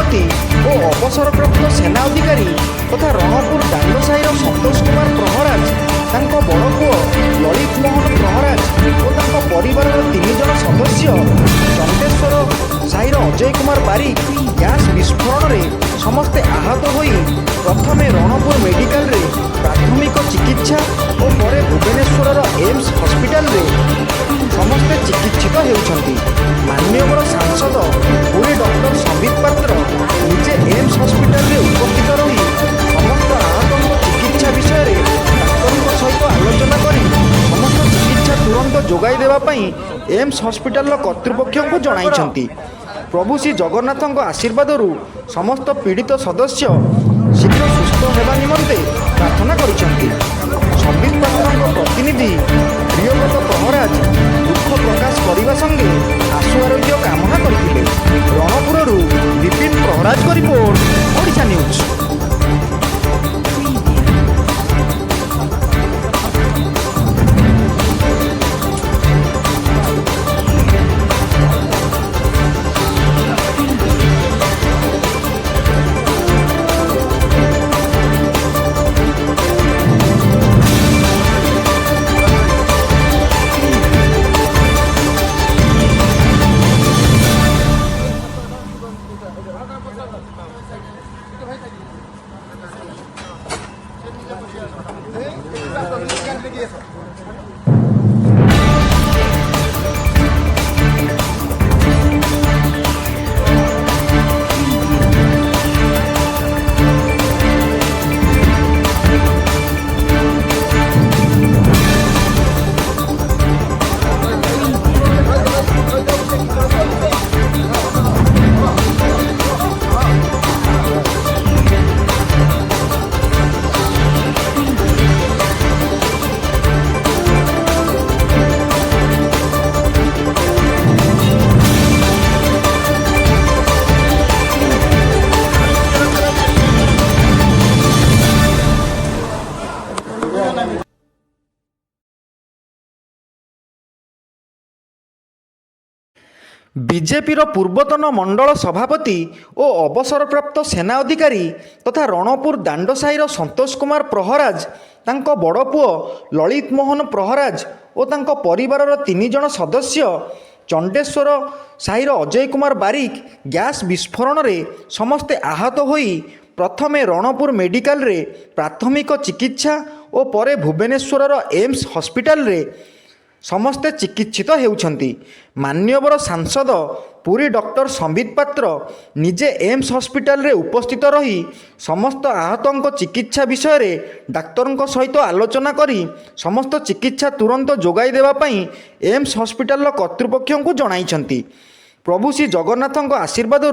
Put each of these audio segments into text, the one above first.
सभापति और अवसरप्राप्त सेना अधिकारी तथा रणपुर दांडसाईर संतोष कुमार प्रहराज तांको बड़ पुओ ललित मोहन प्रहराज और परिवार 3 जन सदस्य चंदेश्वर साईर अजय कुमार बारिक गैस विस्फोरण में समस्ते आहत हो प्रथमे रणपुर मेडिकल रे प्राथमिक चिकित्सा और पर भुवनेश्वर एम्स हॉस्पिटल रे समस्ते चिकित्सित होउछंती। माननीय सांसद पुरी डॉक्टर संबित पात्र निजे एम्स हॉस्पिटल रे उपस्थित रही समस्त आहतों चिकित्सा विषय रे डाक्तरों सहित आलोचना करी समस्त चिकित्सा तुरंत जोगाई देवा पई एम्स हॉस्पिटल कर्तृपक्ष को जणाइछंती। प्रभु श्री जगन्नाथ आशीर्वाद समस्त पीड़ित सदस्य शीघ्र सुस्थ होगा निमंते प्रार्थना करिसेंती। संबित पात्र प्रतिनिधि प्रियव्रत प्रहराज दुख प्रकाश करने संगे आशु आरोग्य कामना करते। रणपुर विपिन प्रहराज को रिपोर्ट ओडिशा न्यूज। बीजेपीर पूर्वतन मंडल सभापति और अवसरप्राप्त सेना अधिकारी तथा रणपुर दांडसाईर संतोष कुमार प्रहराज तांको बड़ पुओ ललित मोहन प्रहराज और तांको परिवार 3 जन सदस्य चंडेश्वर साईर अजय कुमार बारिक गैस विस्फोरण में समस्ते आहत हो प्रथमे रणपुर मेडिकल रे प्राथमिक चिकित्सा और पर भुवनेश्वर एम्स हॉस्पिटल रे समस्ते चिकित्सित होउछंती। माननीय सांसद पुरी डॉक्टर संबित पात्र निजे एम्स हॉस्पिटल रे उपस्थित रही समस्त आहतों चिकित्सा विषय रे डाक्तरों सहित आलोचना करी समस्त चिकित्सा तुरंत जोगाई देवा पई एम्स हॉस्पिटल कर्तृपक्ष को जणाइछंती। प्रभु श्री जगन्नाथ आशीर्वाद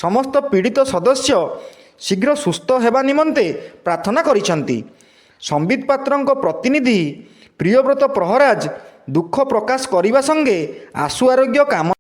समस्त पीड़ित सदस्य शीघ्र सुस्थ होगा निमंते प्रार्थना करिसेंती। संबित पात्र प्रतिनिधि प्रियव्रत प्रहराज दुख प्रकाश करने संगे आशु आरोग्य काम